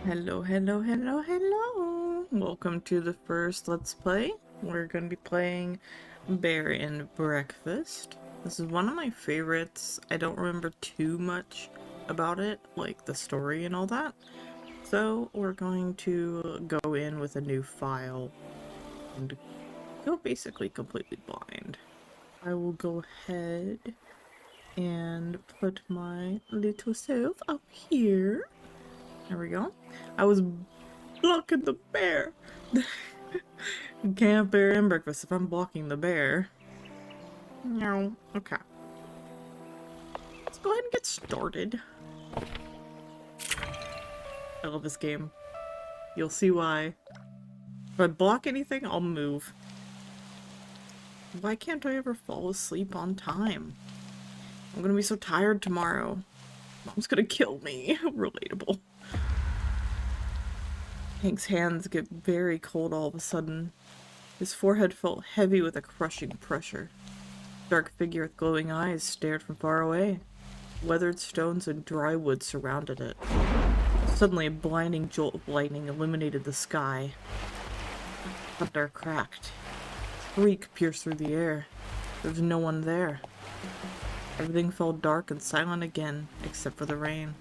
Hello, hello, hello, hello! Welcome to the first Let's Play. We're going to be playing Bear and Breakfast. This is one of my favorites. I don't remember too much about it, like the story and all that. So we're going to go in with a new file and go basically completely blind. I will go ahead and put my little self up here. There we go. I was blocking the bear. You can't have bear and breakfast if I'm blocking the bear. No. Okay. Let's go ahead and get started. I love this game. You'll see why. If I block anything, I'll move. Why can't I ever fall asleep on time? I'm gonna be so tired tomorrow. Mom's gonna kill me. Relatable. Hank's hands get very cold all of a sudden. His forehead felt heavy with a crushing pressure. A dark figure with glowing eyes stared from far away. Weathered stones and dry wood surrounded it. Suddenly, a blinding jolt of lightning illuminated the sky. Thunder cracked. A shriek pierced through the air. There was no one there. Everything fell dark and silent again, except for the rain.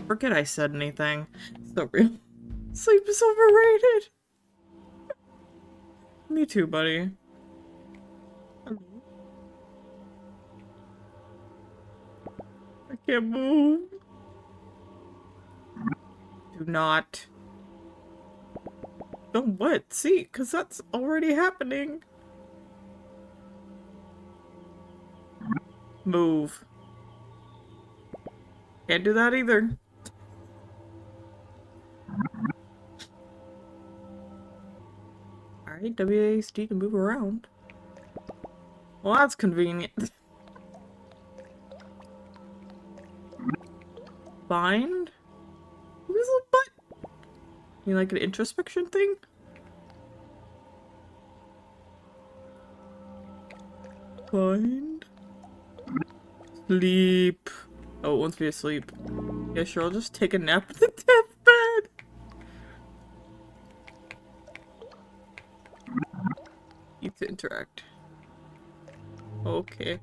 Forget I said anything. It's so real. Sleep is overrated. Me too, buddy. I can't move. Do not. Don't what? See, because that's already happening. Move. Can't do that either. Alright, WASD can move around. Well, that's convenient. Find? Who's a butt? You like an introspection thing? Find? Sleep. Oh, it wants me to sleep. Yeah, sure, I'll just take a nap at the deathbed. Need to interact. Okay.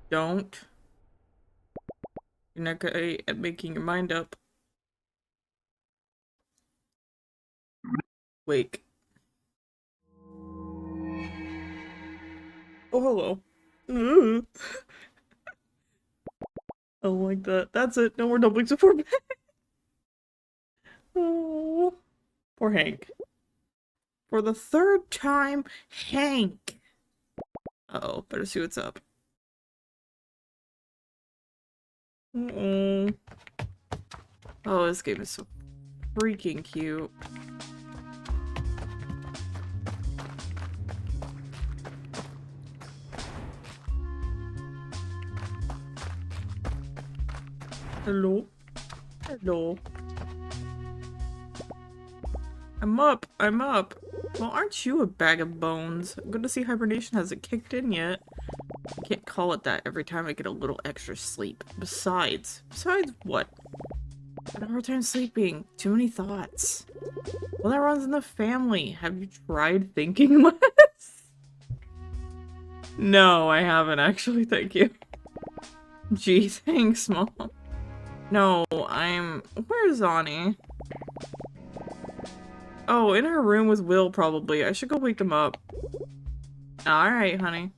Don't. You're not good at making your mind up. Wake. Oh, hello. I don't like that. That's it. No more doublings before bed. Oh, poor Hank. For the third time, Hank. Uh-oh, better see what's up. Uh-oh. Oh, this game is so freaking cute. Hello? Hello? I'm up! I'm up! Well, aren't you a bag of bones? I'm good to see hibernation hasn't kicked in yet. I can't call it that every time I get a little extra sleep. Besides what? I have a hard time sleeping. Too many thoughts. Well, that runs in the family. Have you tried thinking less? No, I haven't actually, thank you. Gee, thanks, Mom. No, where's Ani? Oh, in her room with Will, probably. I should go wake them up. Alright, honey.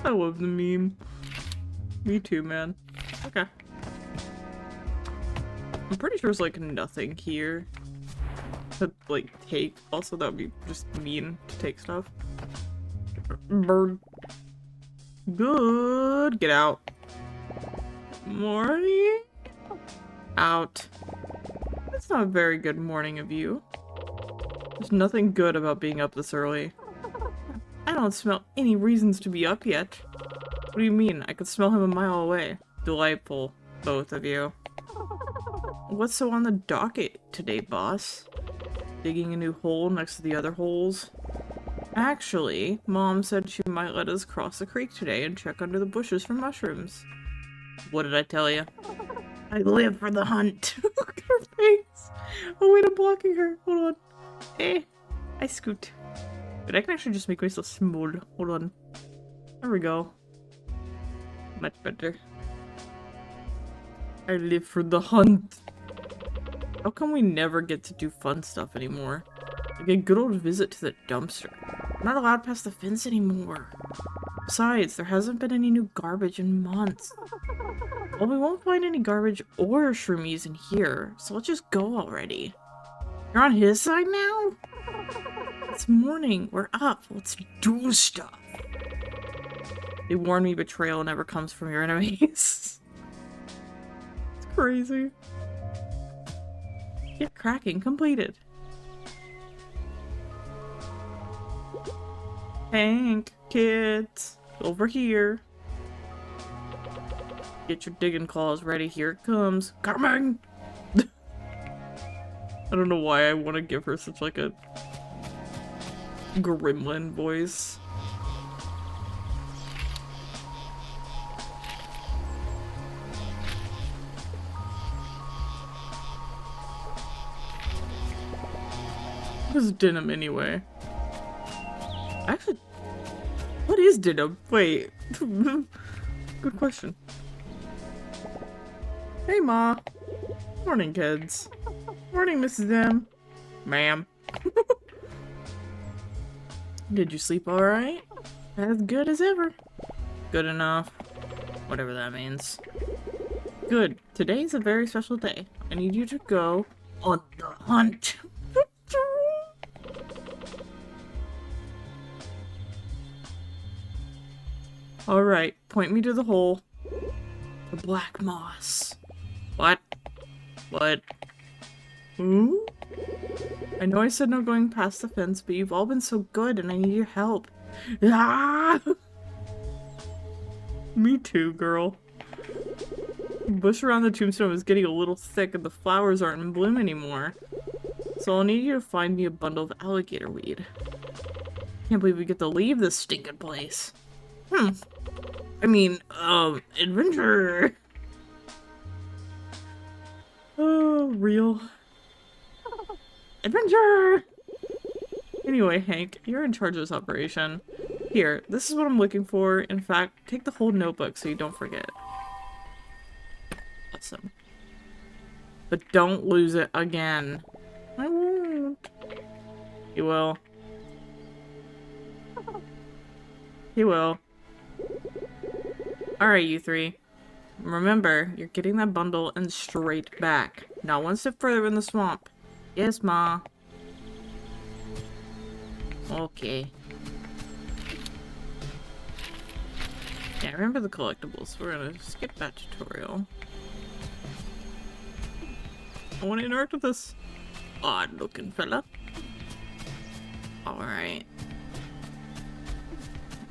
I love the meme. Me too, man. Okay. I'm pretty sure there's, like, nothing here to, like, take. Also, that would be just mean to take stuff. Bird. Good. Get out. Morning. Out. That's not a very good morning of you. There's nothing good about being up this early. I don't smell any reasons to be up yet. What do you mean? I could smell him a mile away. Delightful, both of you. What's so on the docket today, boss? Digging a new hole next to the other holes. Actually, Mom said she might let us cross the creek today and check under the bushes for mushrooms. What did I tell you? I live for the hunt. Look at her face. Oh wait, I'm blocking her. Hold on. I scoot. But I can actually just make myself small. Hold on. There we go. Much better. I live for the hunt. How come we never get to do fun stuff anymore? Like a good old visit to the dumpster. I'm not allowed past the fence anymore. Besides, there hasn't been any new garbage in months. Well, we won't find any garbage or shroomies in here, so let's just go already. You're on his side now? It's morning. We're up. Let's do stuff. They warn me betrayal never comes from your enemies. It's crazy. Get cracking completed. Hank, kids, over here. Get your digging claws ready. Here it comes. Coming! I don't know why I want to give her such like a gremlin voice. What is denim anyway? Actually, what is denim? Wait. Good question. Hey, Ma. Morning, kids. Morning, Mrs. M. Ma'am. Did you sleep alright? As good as ever. Good enough. Whatever that means. Good. Today's a very special day. I need you to go on the hunt. Alright, point me to the hole. The black moss. What? What? Ooh? I know I said no going past the fence, but you've all been so good and I need your help. Ah! Me too, girl. The bush around the tombstone is getting a little thick and the flowers aren't in bloom anymore. So I'll need you to find me a bundle of alligator weed. Can't believe we get to leave this stinking place. I mean, adventure! Oh, real. Adventure! Anyway, Hank, you're in charge of this operation. Here, this is what I'm looking for. In fact, take the whole notebook so you don't forget. Awesome. But don't lose it again. I won't. You will. You will. Alright, you three. Remember, you're getting that bundle and straight back. Not one step further in the swamp. Yes, Ma. Okay. Yeah, remember the collectibles. We're gonna skip that tutorial. I want to interact with this odd-looking fella. Alright.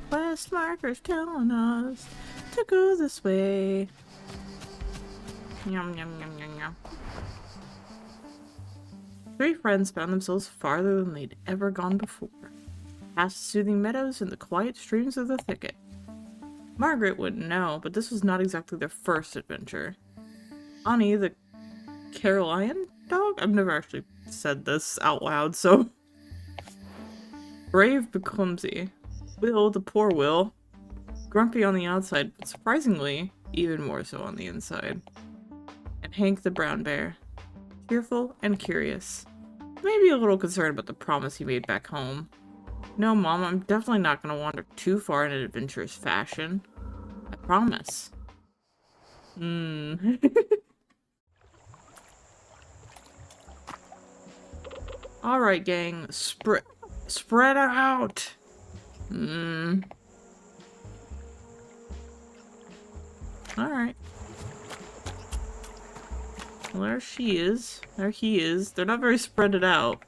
Quest marker's telling us to go this way. Yum, yum, yum, yum, yum. Three friends found themselves farther than they'd ever gone before, past soothing meadows and the quiet streams of the thicket. Margaret wouldn't know, but this was not exactly their first adventure. Annie, the Carolian dog? I've never actually said this out loud, so... Brave but clumsy. Will, the poor Will. Grumpy on the outside, but surprisingly, even more so on the inside. And Hank the brown bear. Cheerful and curious. Maybe a little concerned about the promise he made back home. No, Mom, I'm definitely not going to wander too far in an adventurous fashion. I promise. Alright, gang. Spread out! Alright. Well, there she is. There he is. They're not very spreaded out.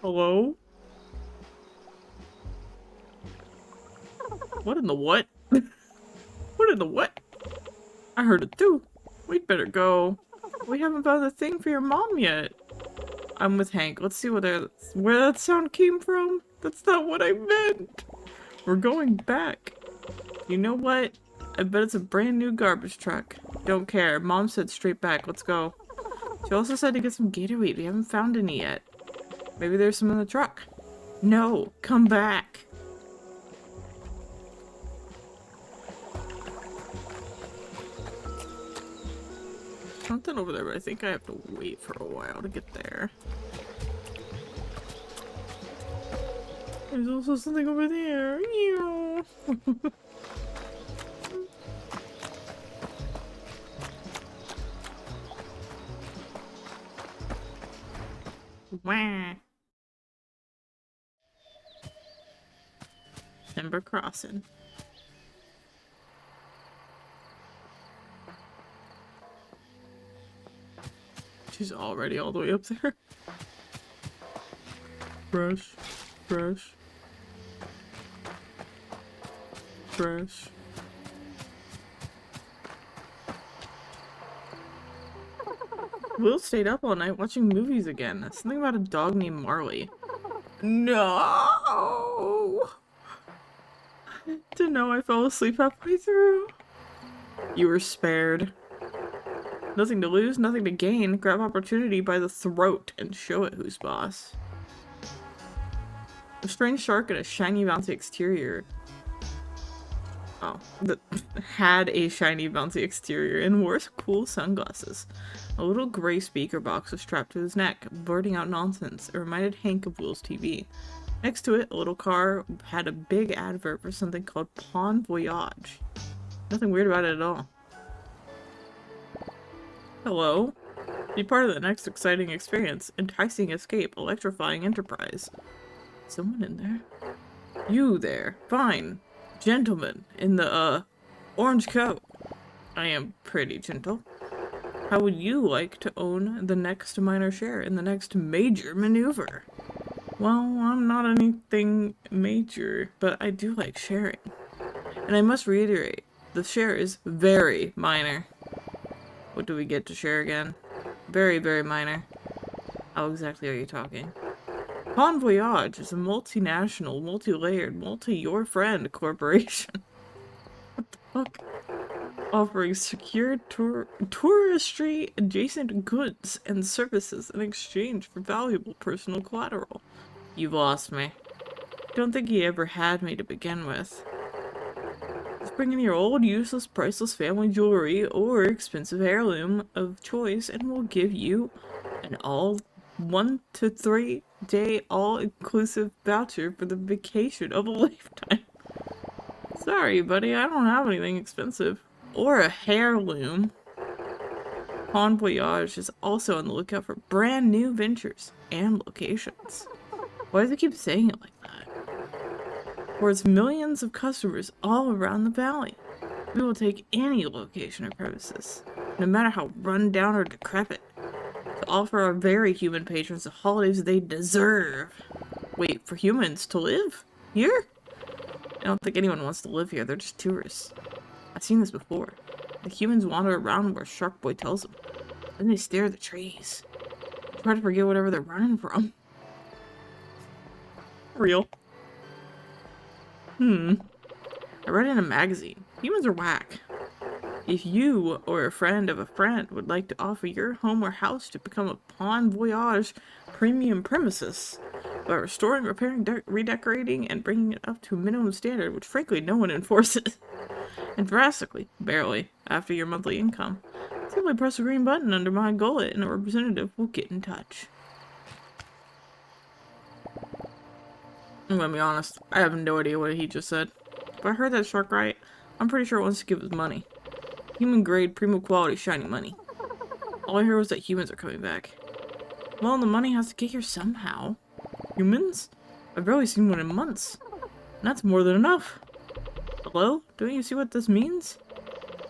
Hello? What in the what? What in the what? I heard it too. We'd better go. We haven't found the thing for your mom yet. I'm with Hank. Let's see where that sound came from. That's not what I meant. We're going back. You know what? I bet it's a brand new garbage truck. Don't care. Mom said straight back. Let's go. She also said to get some Gatorade. We haven't found any yet. Maybe there's some in the truck. No, come back. Something over there, but I think I have to wait for a while to get there. There's also something over there. Wah. Timber Crossing. She's already all the way up there. Brush. Brush. Brush. Will stayed up all night watching movies again. Something about a dog named Marley. No! Didn't know I fell asleep halfway through. You were spared. Nothing to lose, nothing to gain. Grab opportunity by the throat and show it who's boss. A strange shark and a shiny bouncy exterior. Oh, that had a shiny bouncy exterior and wore cool sunglasses. A little gray speaker box was strapped to his neck, blurting out nonsense. It reminded Hank of Will's TV. Next to it, a little car had a big advert for something called Bon Voyage. Nothing weird about it at all. Hello? Be part of the next exciting experience. Enticing escape, electrifying enterprise. Someone in there? You there. Fine. Gentleman in the, orange coat. I am pretty gentle. How would you like to own the next minor share in the next major maneuver? Well, I'm not anything major, but I do like sharing. And I must reiterate, the share is very minor. What do we get to share again? Very, very minor. How exactly are you talking? Bon Voyage is a multinational, multi-layered, multi-your-friend corporation. What the fuck? Offering secure touristry-adjacent goods and services in exchange for valuable personal collateral. You've lost me. Don't think he ever had me to begin with. Just bring in your old, useless, priceless family jewelry or expensive heirloom of choice and we'll give you an 1 to 3 day all-inclusive voucher for the vacation of a lifetime. Sorry, buddy, I don't have anything expensive. Or a heirloom. Bon Voyage is also on the lookout for brand new ventures and locations. Why do they keep saying it like that? For its millions of customers all around the valley. We will take any location or premises, no matter how run down or decrepit, to offer our very human patrons the holidays they deserve. Wait, for humans to live? Here? I don't think anyone wants to live here, they're just tourists. I've seen this before. The humans wander around where Shark Boy tells them. Then they stare at the trees. Try to forget whatever they're running from. Real. I read in a magazine. Humans are whack. If you or a friend of a friend would like to offer your home or house to become a Bon Voyage premium premises by restoring, repairing, redecorating, and bringing it up to a minimum standard, which frankly no one enforces, and drastically, barely, after your monthly income, simply press the green button under my gullet and a representative will get in touch. I'm gonna be honest, I have no idea what he just said. If I heard that shark right, I'm pretty sure it wants to give us money. Human grade, premium quality, shiny money. All I heard was that humans are coming back. Well, the money has to get here somehow. Humans? I've barely seen one in months. And that's more than enough. Hello? Don't you see what this means?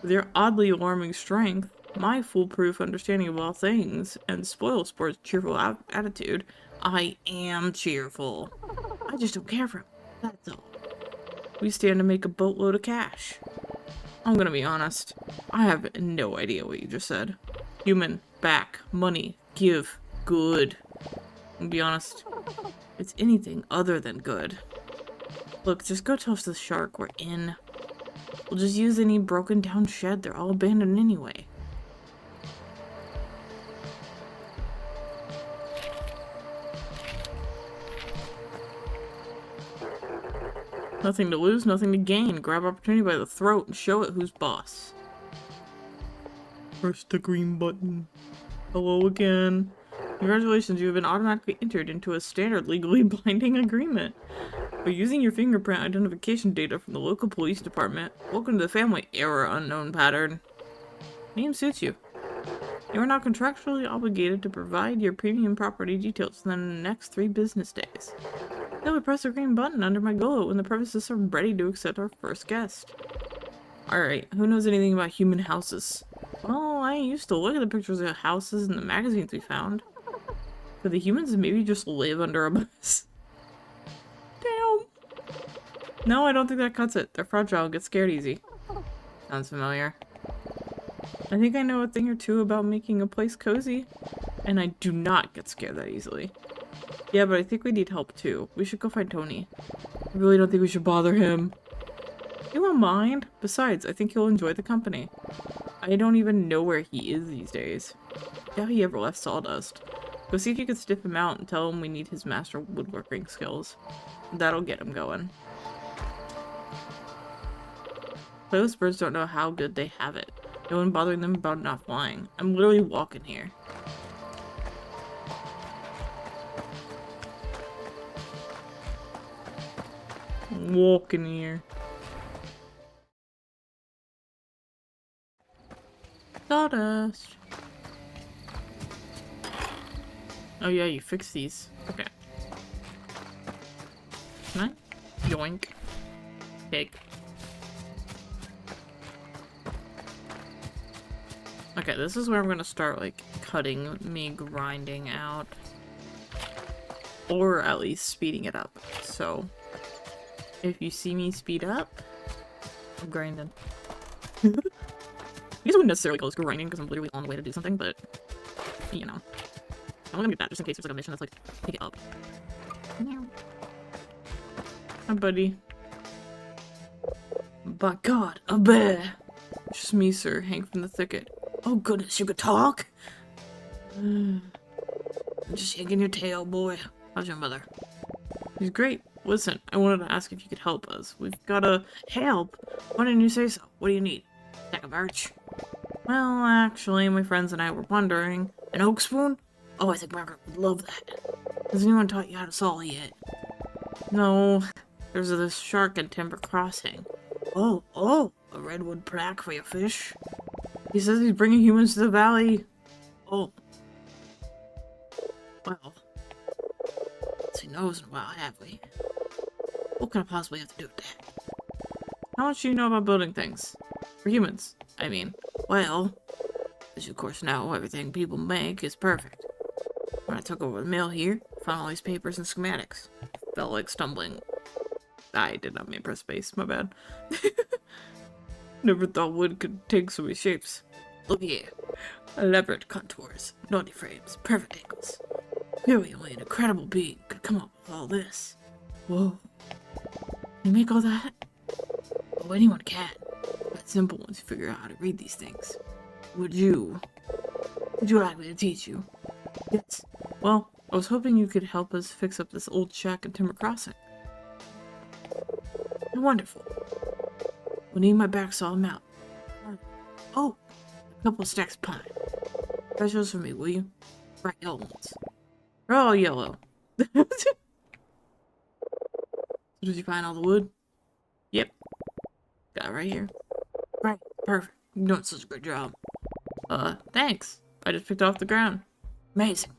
With your oddly alarming strength, my foolproof understanding of all things, and Spoilsport's cheerful attitude, I am cheerful. I just don't care for him. That's all. We stand to make a boatload of cash. I'm gonna be honest. I have no idea what you just said. Human, back, money, give, good. And be honest, it's anything other than good. Look, just go tell the shark we're in. We'll just use any broken down shed. They're all abandoned anyway. Nothing to lose, nothing to gain. Grab opportunity by the throat and show it who's boss. Press the green button. Hello again. Congratulations, you have been automatically entered into a standard legally binding agreement. By using your fingerprint identification data from the local police department, welcome to the family. Error unknown pattern. Name suits you. You are now contractually obligated to provide your premium property details within the next 3 business days. Then we press the green button under my glow when the premises are ready to accept our first guest. Alright, who knows anything about human houses? Well, I used to look at the pictures of houses in the magazines we found. Could the humans maybe just live under a bus? Damn. No, I don't think that cuts it. They're fragile, get scared easy. Sounds familiar. I think I know a thing or two about making a place cozy, and I do not get scared that easily. Yeah, but I think we need help too. We should go find Tony. I really don't think we should bother him. He won't mind. Besides, I think he'll enjoy the company. I don't even know where he is these days. Doubt he ever left Sawdust. Go see if you can stiff him out and tell him we need his master woodworking skills. That'll get him going. Those birds don't know how good they have it. No one bothering them about not flying. I'm literally walking here. I'm walking here. Sawdust. Oh yeah, you fix these. Okay. Can I? Yoink. Take. Okay, this is where I'm gonna start, like, cutting me grinding out. Or at least speeding it up. So, if you see me speed up, I'm grinding. I guess I wouldn't necessarily call this grinding because I'm literally on the way to do something, but, you know. I'm gonna get that just in case there's like a mission that's like, take it up. Hi, buddy. By God, a bear! Just me, sir, hang from the thicket. Oh goodness, you could talk? I'm just shaking your tail, boy. How's your mother? She's great. Listen, I wanted to ask if you could help us. We've gotta help. Why didn't you say so? What do you need? Stack of birch? Well, actually, my friends and I were wondering. An oak spoon? Oh, I think Margaret would love that. Has anyone taught you how to saw yet? No. There's this shark in Timber Crossing. Oh, a redwood plaque for your fish. He says he's bringing humans to the valley. Oh. Well. He knows in a while, have we? What can I possibly have to do with that? How much do you know about building things? For humans, I mean. Well, as you of course know, everything people make is perfect. When I took over the mill here, found all these papers and schematics. Felt like stumbling. I did not mean to press space, my bad. Never thought wood could take so many shapes. Look here. Elaborate contours, naughty frames, perfect angles. Clearly only an incredible being could come up with all this. Whoa. You make all that? Oh, anyone can. But simple once you figure out how to read these things. Would you like me to teach you? Yes. Well, I was hoping you could help us fix up this old shack in Timber Crossing. Wonderful. We'll need my back saw and mount. Oh, a couple stacks of pine. Fetch those for me, will you? Bright yellow ones. They're all yellow. So did you find all the wood? Yep. Got it right here. Right, perfect. You're doing such a good job. Thanks. I just picked off the ground. Amazing.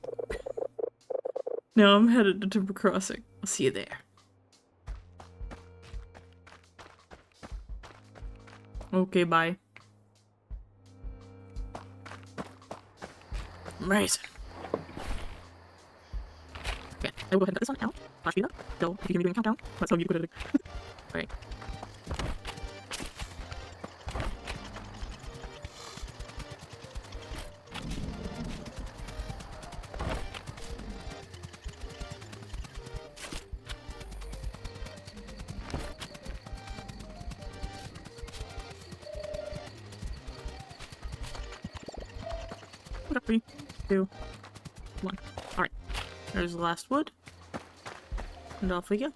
Now I'm headed to Timber Crossing. I'll see you there. Okay, bye. Amazing. Okay, I will go ahead and cut this one out. Flash speed up. So, if you can be doing a countdown, that's how you put it. Alright. 3, 2, 1. Alright, there's the last wood. And off we go.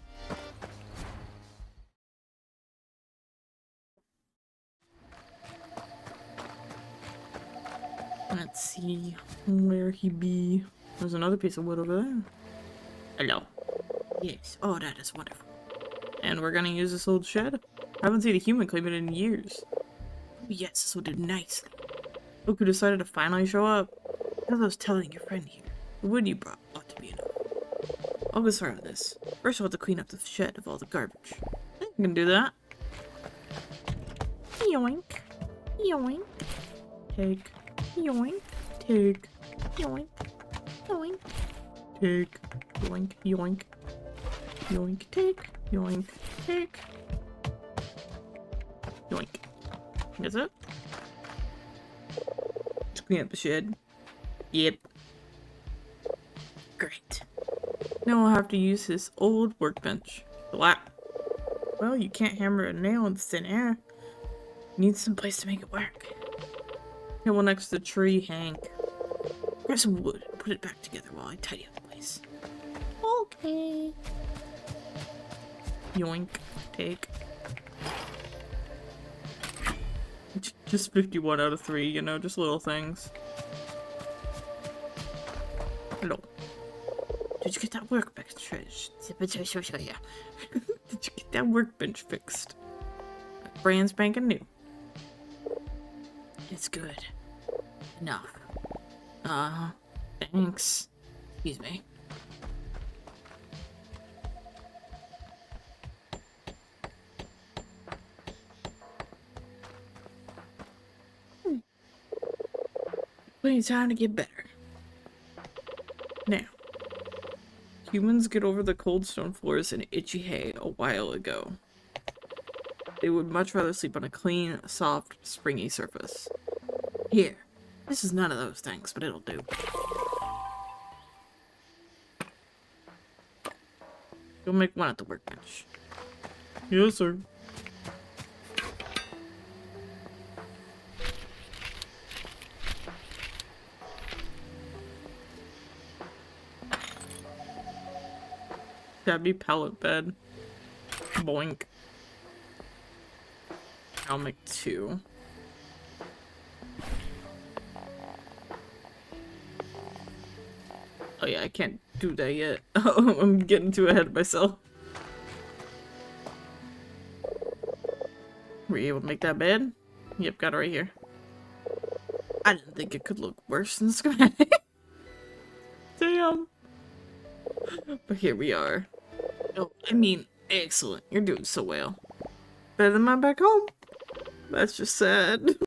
Let's see where he be. There's another piece of wood over there. Hello. Yes. Oh, that is wonderful. And we're gonna use this old shed. I haven't seen a human claim it in years. Oh, yes, this will do nicely. Look who decided to finally show up. As I was telling your friend here, the wood you brought ought to be enough. I'll go start on this. First, I'll have to clean up the shed of all the garbage. I can do that. Yoink. Yoink. Take. Yoink. Take. Yoink. Yoink. Take. Yoink. Yoink. Yoink. Take. Yoink. Take. Yoink. That's it? Let's clean up the shed. Yep. Great. Now I'll have to use this old workbench. What? Well, you can't hammer a nail in thin air. You need some place to make it work. Hit one next to the tree, Hank. Grab some wood and put it back together while I tidy up the place. Okay. Yoink. Take. Just 51 out of 3, you know, just little things. Hello. Did you get that workbench fixed? Did you get that workbench fixed? Brand spanking new. It's good. Enough. Thanks. Excuse me. Plenty of time to get better. Now, humans get over the cold stone floors and itchy hay a while ago. They would much rather sleep on a clean, soft, springy surface. Here, this is none of those things, but it'll do. You'll make one at the workbench. Yes, sir. That'd be pallet bed. Boink. I'll make 2. Oh yeah, I can't do that yet. Oh, I'm getting too ahead of myself. Were you able to make that bed? Yep, got it right here. I didn't think it could look worse than schematic. Damn. But here we are. Oh, I mean, excellent. You're doing so well. Better than mine back home. That's just sad.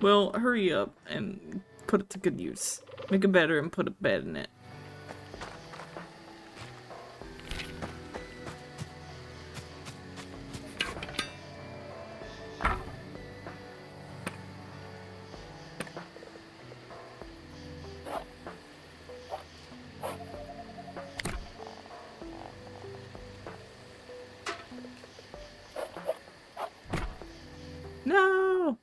Well, hurry up and put it to good use. Make it better and put a bed in it. No!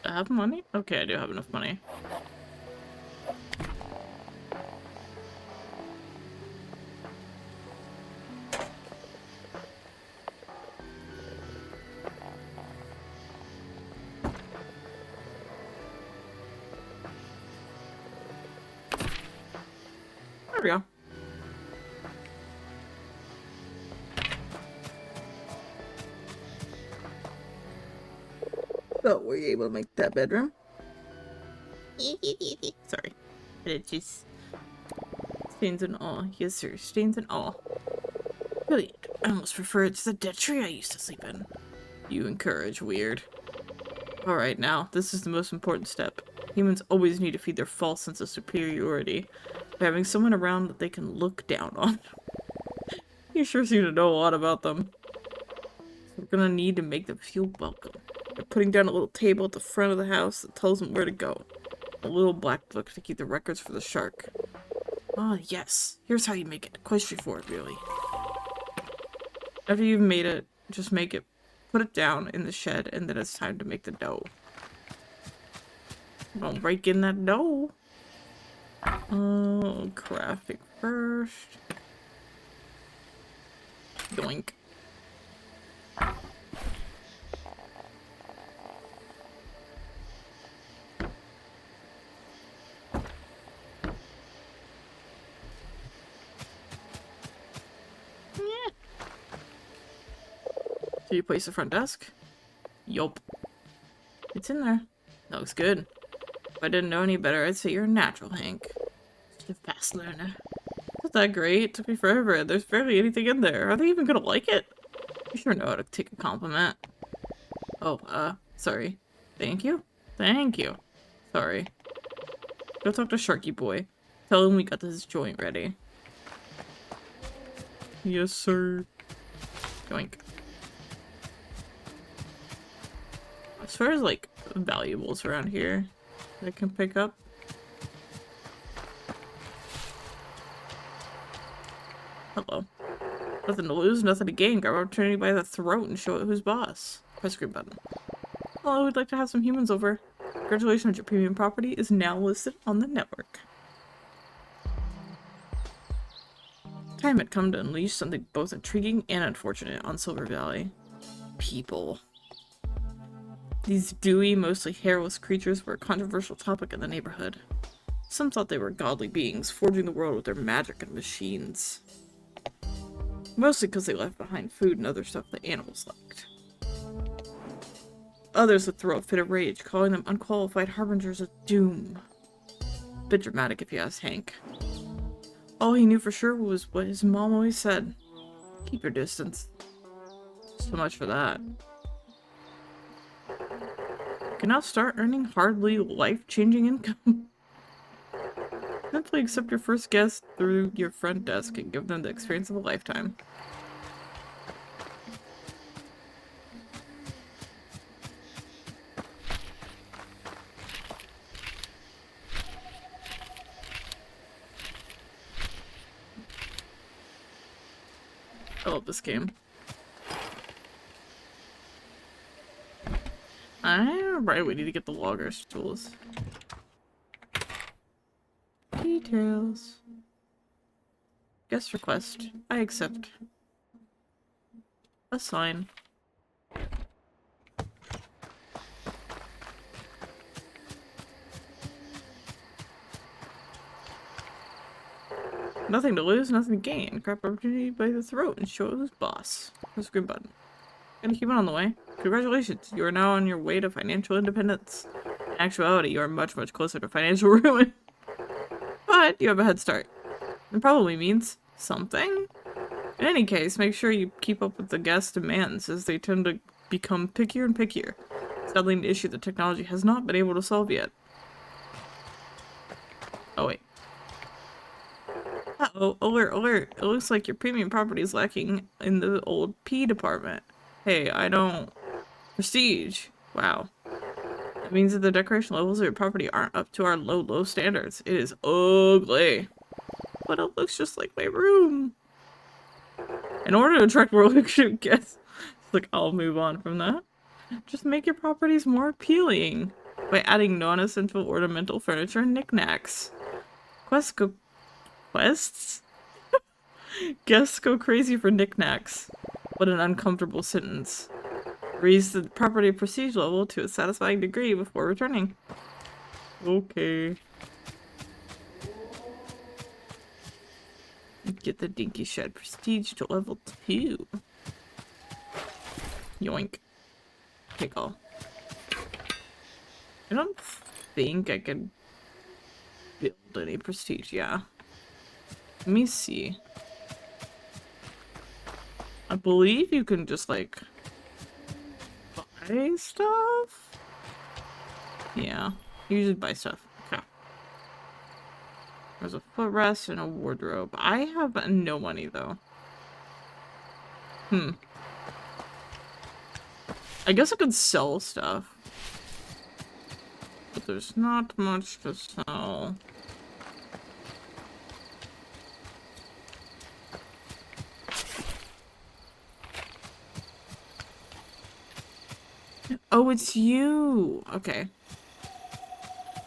I have money? Okay, I do have enough money. There we go. So, were you able to make that bedroom? Sorry. But it just... Stains and all. Yes, sir. Stains and all. Brilliant. I almost prefer it to the dead tree I used to sleep in. You encourage weird. Alright, now, this is the most important step. Humans always need to feed their false sense of superiority by having someone around that they can look down on. You sure seem to know a lot about them. So we're gonna need to make them feel welcome. They're putting down a little table at the front of the house that tells them where to go. A little black book to keep the records for the shark. Ah, yes. Here's how you make it. Quite straightforward, really. After you've made it, just make it, put it down in the shed, and then it's time to make the dough. Don't break in that dough. Oh, crafting first. Yoink. Yeah. Do you place the front desk? Yup. It's in there. That looks good. If I didn't know any better, I'd say you're a natural, Hank. Just a fast learner. Not that great. It took me forever. There's barely anything in there. Are they even gonna like it? You sure know how to take a compliment. Oh, sorry. Thank you? Thank you. Sorry. Go talk to Sharky Boy. Tell him we got this joint ready. Yes, sir. Yoink. As far as, like, valuables around here that I can pick up. Hello. Nothing to lose, nothing to gain. Grab opportunity by the throat and show it who's boss. Press green button. Hello, we'd like to have some humans over. Congratulations, your premium property is now listed on the network. Time had come to unleash something both intriguing and unfortunate on Silver Valley. People. These dewy, mostly hairless creatures were a controversial topic in the neighborhood. Some thought they were godly beings, forging the world with their magic and machines. Mostly because they left behind food and other stuff that animals liked. Others would throw a fit of rage, calling them unqualified harbingers of doom. Bit dramatic if you ask Hank. All he knew for sure was what his mom always said. Keep your distance. So much for that. You can now start earning hardly life-changing income. Simply accept your first guest through your front desk and give them the experience of a lifetime. I love this game. Right, we need to get the loggers tools. Details. Guest request. I accept. Assign. Nothing to lose, nothing to gain. Grab opportunity by the throat and show who's boss. Press the green button. Gonna keep it on the way. Congratulations, you are now on your way to financial independence. In actuality, you are much, much closer to financial ruin. But you have a head start. It probably means something. In any case, make sure you keep up with the guest demands, as they tend to become pickier and pickier. Sadly, an issue that technology has not been able to solve yet. Oh wait. Uh-oh, alert, alert. It looks like your premium property is lacking in the old P department. Hey, I don't... Prestige. Wow. That means that the decoration levels of your property aren't up to our low, low standards. It is ugly. But it looks just like my room. In order to attract more luxury guests... Like, I'll move on from that. Just make your properties more appealing by adding non-essential ornamental furniture and knickknacks. Quests? Guests go crazy for knickknacks. What an uncomfortable sentence. Raise the property prestige level to a satisfying degree before returning. Okay. Get the dinky shed prestige to level 2. Yoink. Take all. I don't think I can build any prestige, yeah. Let me see. I believe you can just, like, buy stuff? Yeah, you just buy stuff. Okay. There's a footrest and a wardrobe. I have no money, though. I guess I could sell stuff. But there's not much to sell. Oh, it's you! Okay.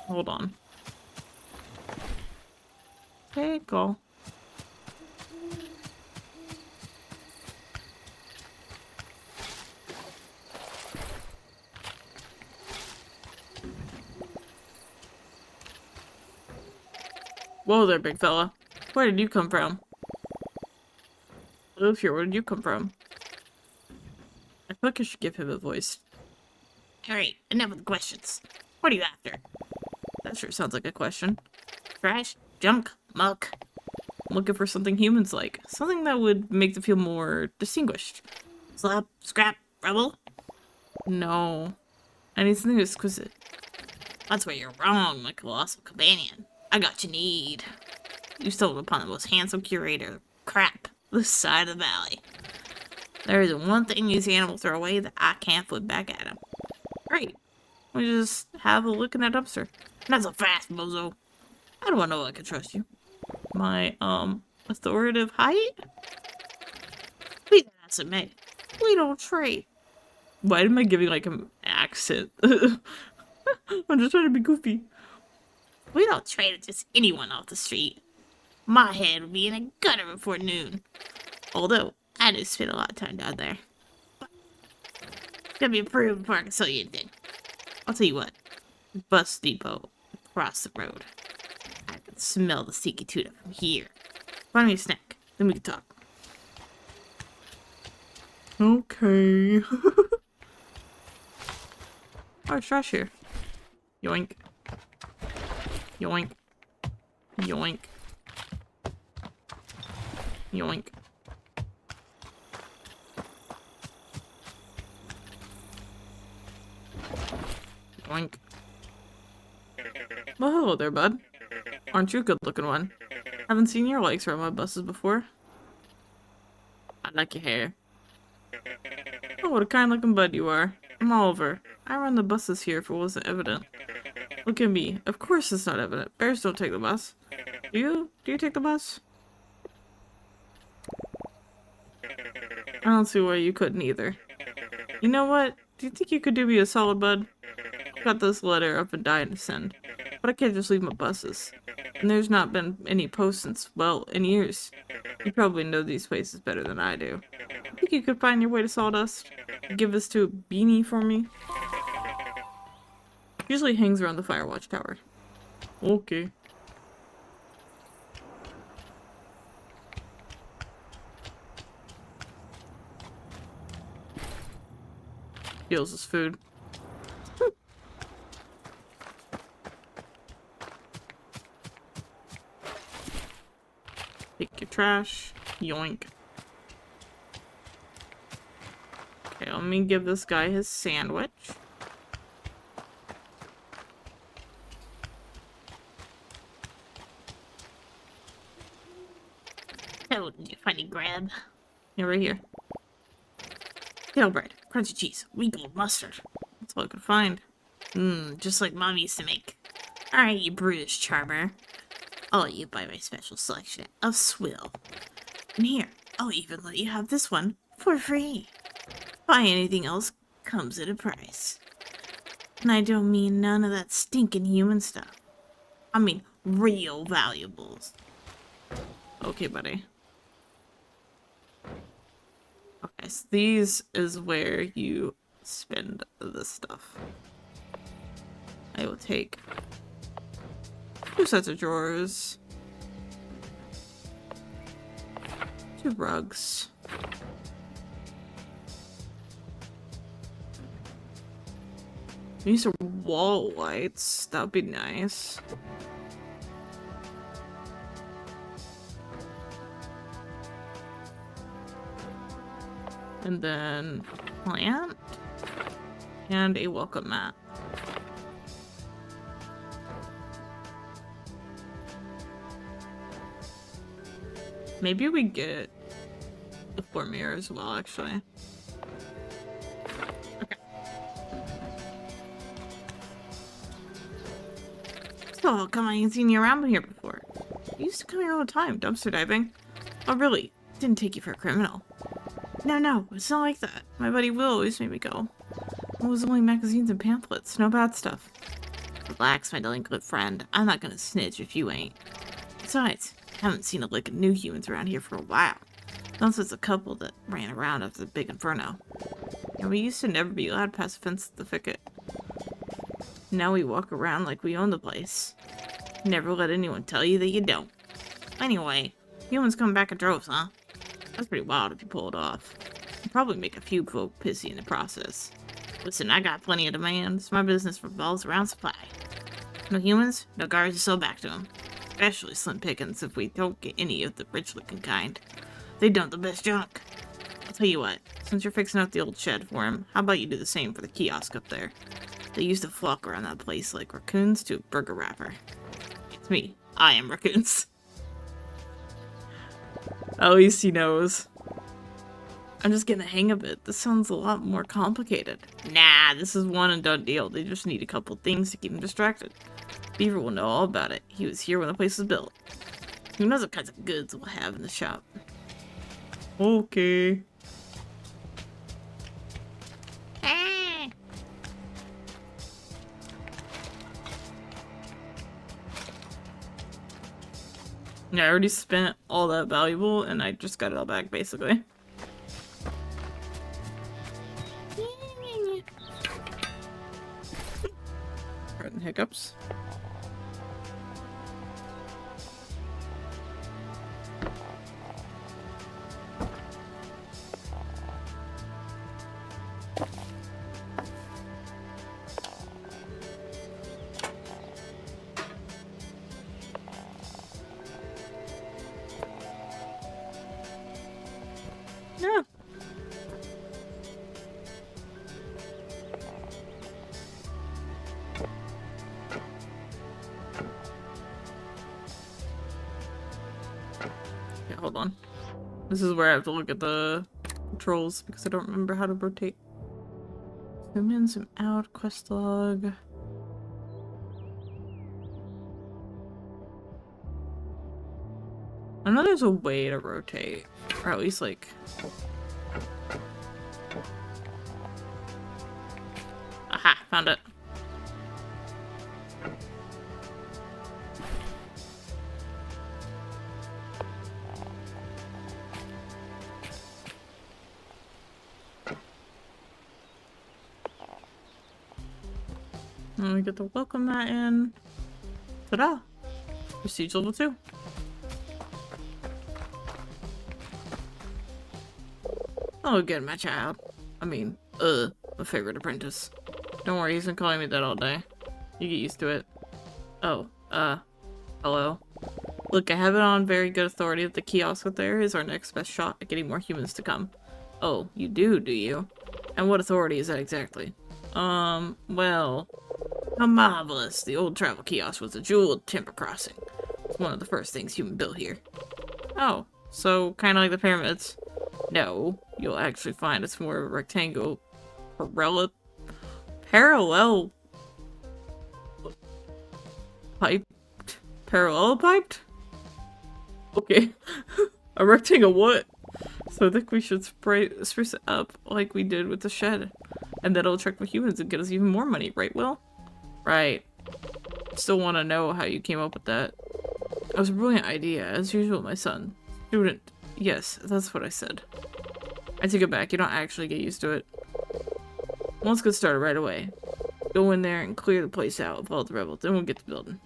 Hold on. Okay, go. Whoa there, big fella. Where did you come from? Live here, where did you come from? I feel like I should give him a voice. Alright, enough of the questions. What are you after? That sure sounds like a question. Trash? Junk? Muck? I'm looking for something humans like. Something that would make them feel more distinguished. Slap? Scrap? Rubble? No. I need something exquisite. That's where you're wrong, my colossal companion. I got you need. You stumbled upon the most handsome curator. Crap. This side of the valley. There isn't one thing these animals throw away that I can't flip back at them. Great. We just have a look in that dumpster. Not so fast, bozo. How do I know I can trust you? My, authoritative height? Please answer me. We don't trade. Why am I giving, like, an accent? I'm just trying to be goofy. We don't trade with just anyone off the street. My head would be in a gutter before noon. Although, I do spend a lot of time down there. But it's gonna be approved before I can sell you anything. I'll tell you what. Bus depot across the road. I can smell the sticky tuna from here. Find me a snack, then we can talk. Okay. Oh, trash here. Yoink. Yoink. Yoink. Yoink. Yoink. Well, hello there, bud. Aren't you a good-looking one? Haven't seen your legs around my buses before. I like your hair. Oh, what a kind-looking bud you are. I'm Oliver. I run the buses here if it wasn't evident. Look at me. Of course it's not evident. Bears don't take the bus. Do you? Do you take the bus? I don't see why you couldn't either. You know what? Do you think you could do me a solid, bud? I've got this letter I've been dying to send. But I can't just leave my buses. And there's not been any posts since, well, in years. You probably know these places better than I do. I think you could find your way to Sawdust. Give this to a beanie for me. Usually hangs around the Firewatch Tower. Okay. Steals his food. Take your trash. Yoink. Okay, let me give this guy his sandwich. Oh, did you find any grab? Yeah, right here. Kettle bread, crunchy cheese, wrinkled mustard. That's all I could find. Just like Mom used to make. Alright, you brutish charmer. I'll let you buy my special selection of swill. And here, I'll even let you have this one for free. Buy anything else comes at a price. And I don't mean none of that stinking human stuff. I mean real valuables. Okay, buddy. Okay, so these is where you spend the stuff. I will take 2 sets of drawers, 2 rugs, these are wall lights. That would be nice. And then plant and a welcome mat. Maybe we get the floor mirror as well, actually. Okay. Oh, come on, I ain't seen you around here before. You used to come here all the time, dumpster diving. Oh, really? Didn't take you for a criminal. No, it's not like that. My buddy Will always made me go. It was only magazines and pamphlets, no bad stuff. Relax, my delinquent friend. I'm not gonna snitch if you ain't. Besides, I haven't seen a lick of new humans around here for a while. Unless it's a couple that ran around after the big inferno. And we used to never be allowed past the fence at the thicket. Now we walk around like we own the place. Never let anyone tell you that you don't. Anyway, humans come back in droves, huh? That's pretty wild if you pull it off. You'll probably make a few folk pissy in the process. Listen, I got plenty of demands. My business revolves around supply. No humans, no guards to sell back to them. Especially slim pickings if we don't get any of the rich-looking kind. They dump the best junk. I'll tell you what, since you're fixing up the old shed for him, how about you do the same for the kiosk up there? They used to flock around that place like raccoons to a burger wrapper. It's me. I am raccoons. At least he knows. I'm just getting the hang of it. This sounds a lot more complicated. Nah, this is one and done deal. They just need a couple things to keep him distracted. Beaver will know all about it. He was here when the place was built. Who knows what kinds of goods we'll have in the shop. Okay. Yeah, I already spent all that valuable and I just got it all back basically. Pardon hiccups. Yeah. Yeah, hold on. This is where I have to look at the controls because I don't remember how to rotate. Zoom in, zoom out, quest log. I know there's a way to rotate, or at least like... Aha, found it. And we get the welcome mat in. Ta-da! Prestige level 2. Oh, good, my child. I mean, my favorite apprentice. Don't worry, he's been calling me that all day. You get used to it. Oh, hello. Look, I have it on very good authority that the kiosk up there is our next best shot at getting more humans to come. Oh, you do you? And what authority is that exactly? Well... How marvelous. The old travel kiosk was a jeweled timber crossing. It's one of the first things human built here. Oh, so kind of like the pyramids. No, you'll actually find it's more of a rectangle parallel piped? Parallel piped? Okay. A rectangle what? So I think we should spruce it up like we did with the shed. And that'll attract more humans and get us even more money, right, Will? Right. Still want to know how you came up with that. It was a brilliant idea, as usual, my son. Student. Yes, that's what I said. I take it back, you don't actually get used to it. Let's get started right away. Go in there and clear the place out of all the rebels, then we'll get to building.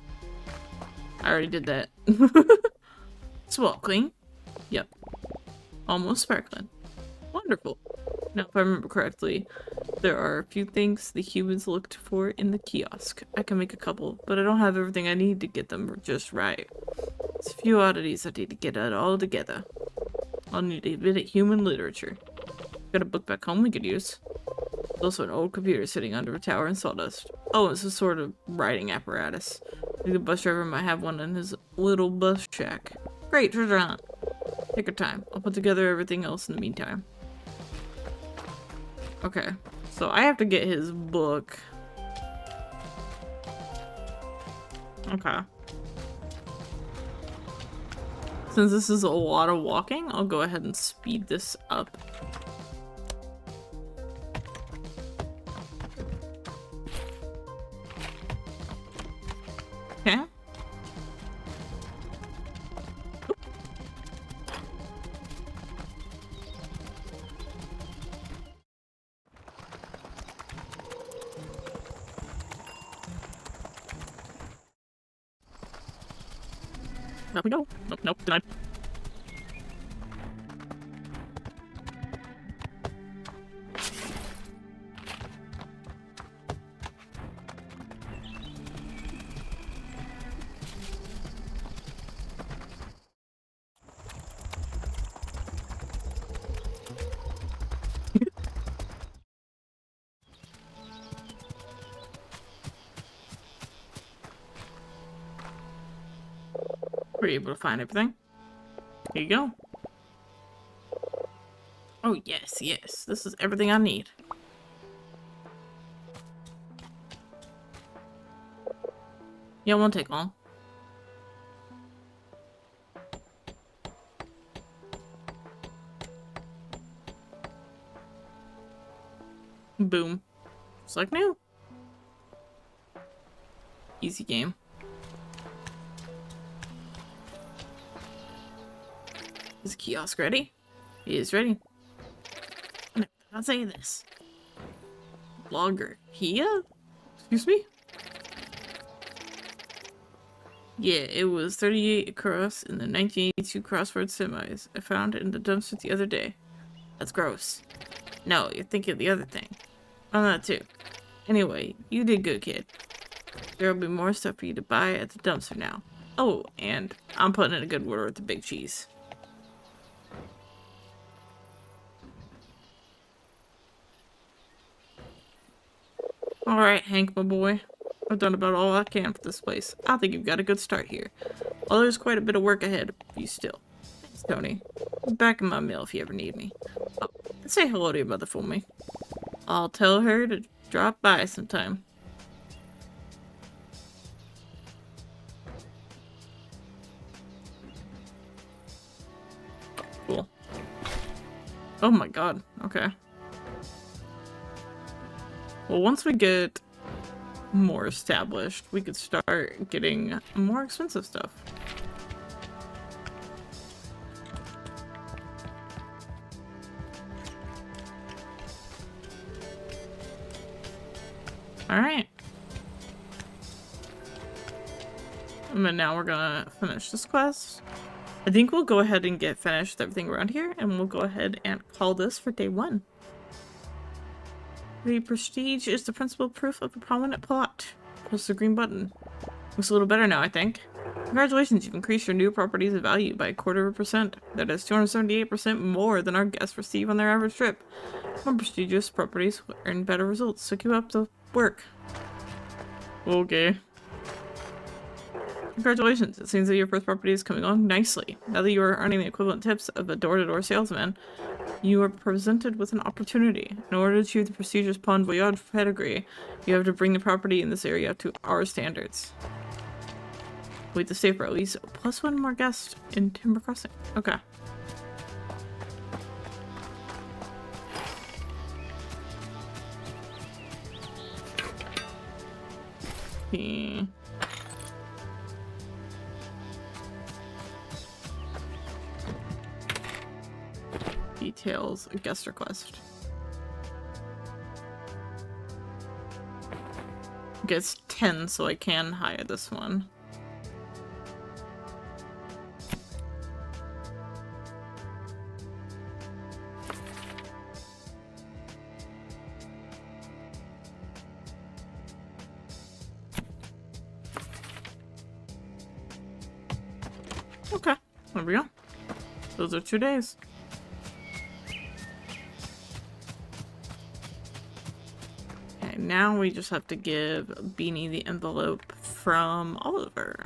I already did that. Swell clean? Yep. Almost sparkling. Wonderful. Now, if I remember correctly, there are a few things the humans looked for in the kiosk. I can make a couple, but I don't have everything I need to get them just right. It's a few oddities I need to get it all together. I'll need a bit of human literature. Got a book back home we could use. There's also an old computer sitting under a tower in sawdust. Oh, it's a sort of writing apparatus. I think the bus driver might have one in his little bus shack. Great, turn around. Take your time. I'll put together everything else in the meantime. Okay, so I have to get his book. Okay. Since this is a lot of walking, I'll go ahead and speed this up. Okay. Up we go. Nope, nope, denied. Were you able to find everything? Here you go. Oh, yes, yes. This is everything I need. Yeah, it won't take long. Boom. Just like new. Easy game. Is the kiosk ready? He is ready. No, I'll say this. Logger. Here? Excuse me? Yeah, it was 38 across in the 1982 Crossroads semis. I found it in the dumpster the other day. That's gross. No, you're thinking of the other thing. On that too. Anyway, you did good, kid. There'll be more stuff for you to buy at the dumpster now. Oh, and I'm putting in a good word with the big cheese. Alright, Hank, my boy. I've done about all I can for this place. I think you've got a good start here. Well, there's quite a bit of work ahead of you still. Thanks, Tony. Back in my mill if you ever need me. Oh, say hello to your mother for me. I'll tell her to drop by sometime. Cool. Oh my god. Okay. Well, once we get more established, we could start getting more expensive stuff. Alright. And then now we're gonna finish this quest. I think we'll go ahead and get finished with everything around here, and we'll go ahead and call this for day 1. The prestige is the principal proof of a prominent plot. Press the green button. Looks a little better now, I think. Congratulations, you've increased your new property's value by 0.25%. That is 278% more than our guests receive on their average trip. More prestigious properties will earn better results, so keep up the work. Okay. Congratulations, it seems that your first property is coming along nicely. Now that you are earning the equivalent tips of a door-to-door salesman, you are presented with an opportunity. In order to achieve the prestigious Bon Voyage pedigree, you have to bring the property in this area up to our standards. Wait to stay for at least +1 more guest in Timber Crossing. Okay. Details, a guest request. Gets 10, so I can hire this one. Okay, there we go. Those are 2 days. Okay, now we just have to give Beanie the envelope from Oliver.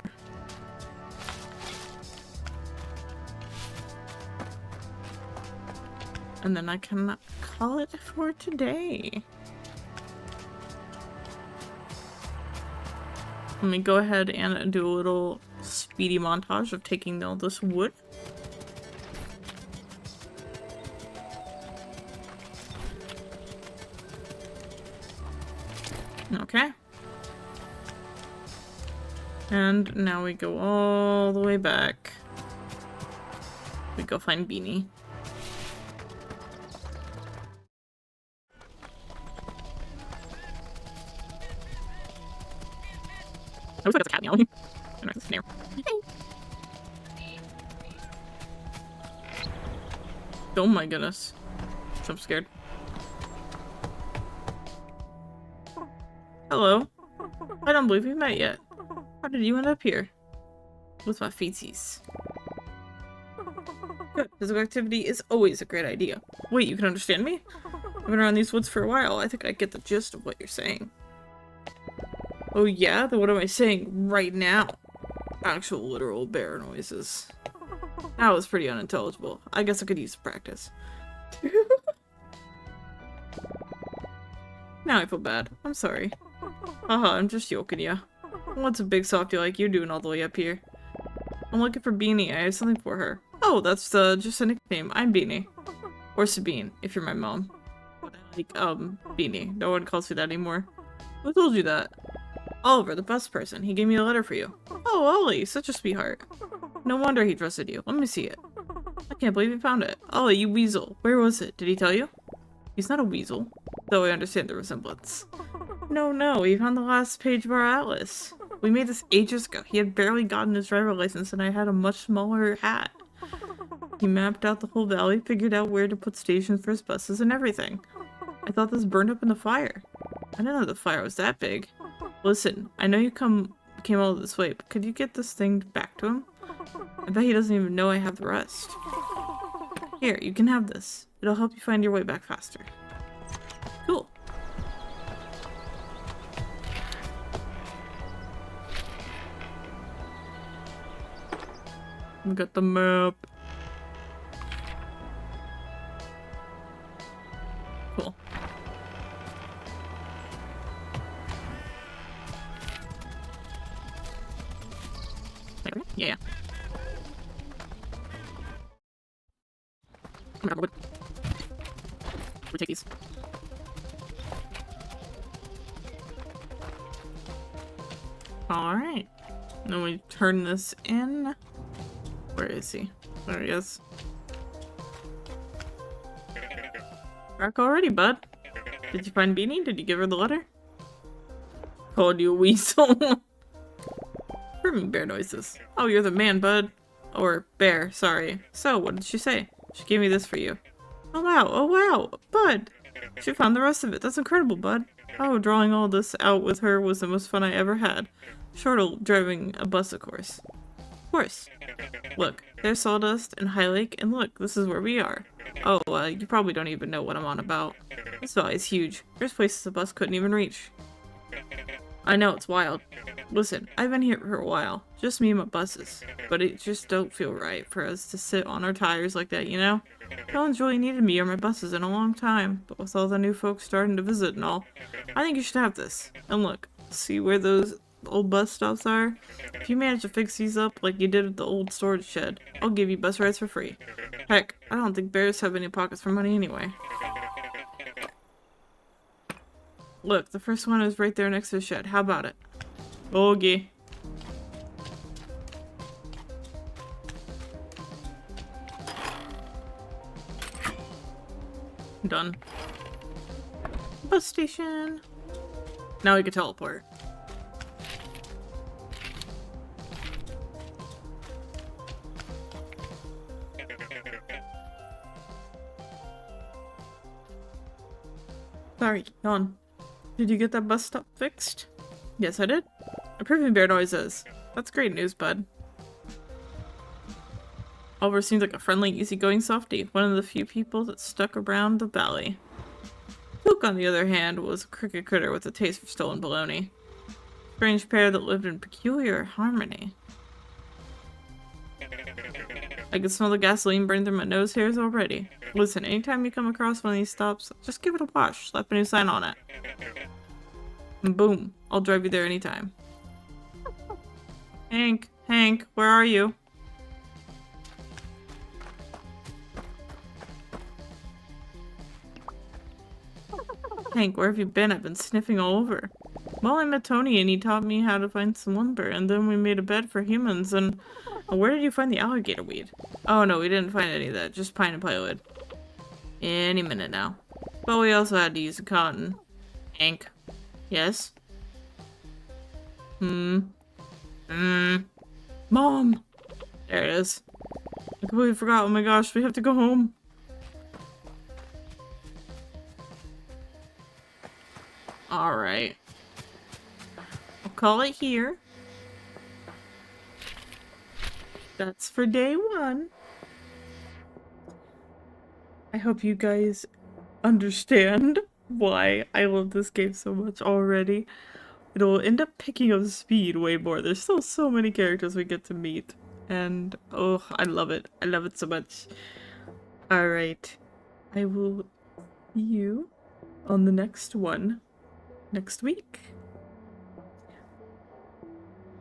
And then I can call it for today. Let me go ahead and do a little speedy montage of taking all this wood. Okay. And now we go all the way back. We go find Beanie. I looks like it's a cat meowing. I know it's a snare. Oh my goodness. I'm scared. Hello. I don't believe we've met yet. How did you end up here? With my feetsies. Good. Physical activity is always a great idea. Wait, you can understand me? I've been around these woods for a while. I think I get the gist of what you're saying. Oh yeah? Then what am I saying right now? Actual literal bear noises. That was pretty unintelligible. I guess I could use practice. Now I feel bad. I'm sorry. Haha, I'm just joking ya. What's a big softy like you doing all the way up here? I'm looking for Beanie. I have something for her. Oh, that's just a nickname. I'm Beanie. Or Sabine, if you're my mom. Like, Beanie. No one calls you that anymore. Who told you that? Oliver, the bus person. He gave me a letter for you. Oh, Ollie, such a sweetheart. No wonder he trusted you. Let me see it. I can't believe he found it. Ollie, you weasel. Where was it? Did he tell you? He's not a weasel, though I understand the resemblance. No, he found the last page of our atlas. We made this ages ago. He had barely gotten his driver license and I had a much smaller hat. He mapped out the whole valley, figured out where to put stations for his buses and everything. I thought this burned up in the fire. I didn't know the fire was that big. Listen, I know you came all this way, but could you get this thing back to him? I bet he doesn't even know I have the rest. Here, you can have this. It'll help you find your way back faster. Cool. We got the map. Cool. Yeah. We take these. Alright. Then we turn this in. Where is he? There he is. Back already, bud. Did you find Beanie? Did you give her the letter? Called you a weasel. Proving bear noises. Oh, you're the man, bud. Or bear, sorry. So, what did she say? She gave me this for you. Oh wow, bud! She found the rest of it. That's incredible, bud. Oh, drawing all this out with her was the most fun I ever had. Short of driving a bus, of course. Of course. Look, there's Sawdust and High Lake, and look, this is where we are. Oh, you probably don't even know what I'm on about. This valley is huge. There's places a bus couldn't even reach. I know, it's wild. Listen, I've been here for a while. Just me and my buses. But it just don't feel right for us to sit on our tires like that, you know? No one's really needed me or my buses in a long time, but with all the new folks starting to visit and all, I think you should have this. And look, see where those old bus stops are? If you manage to fix these up like you did at the old storage shed, I'll give you bus rides for free. Heck, I don't think bears have any pockets for money anyway. Look, the first one is right there next to the shed. How about it? Okay. Done. Bus station. Now we can teleport. Sorry, yawn. Did you get that bus stop fixed? Yes, I did. Approving bear noises. That's great news, bud. Oliver seems like a friendly, easygoing softie, one of the few people that stuck around the valley. Luke, on the other hand, was a crooked critter with a taste for stolen baloney. Strange pair that lived in peculiar harmony. I can smell the gasoline burning through my nose hairs already. Listen, anytime you come across one of these stops, just give it a wash, slap a new sign on it. And boom, I'll drive you there anytime. Hank, where are you? Hank, where have you been? I've been sniffing all over. Well, I met Tony and he taught me how to find some lumber, and then we made a bed for humans, and where did you find the alligator weed? Oh no, we didn't find any of that, just pine and plywood. Any minute now. But we also had to use the cotton. Hank. Yes? Hmm. Mom! There it is. I completely forgot, oh my gosh, we have to go home. Alright. I'll call it here. That's for day 1. I hope you guys understand why I love this game so much already. It'll end up picking up speed way more. There's still so many characters we get to meet. And, oh, I love it. I love it so much. Alright. I will see you on the next one next week.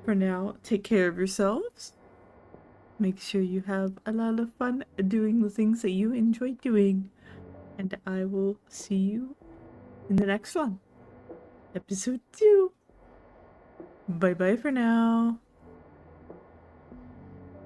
For now, take care of yourselves. Make sure you have a lot of fun doing the things that you enjoy doing. And I will see you in the next one. Episode 2. Bye bye for now.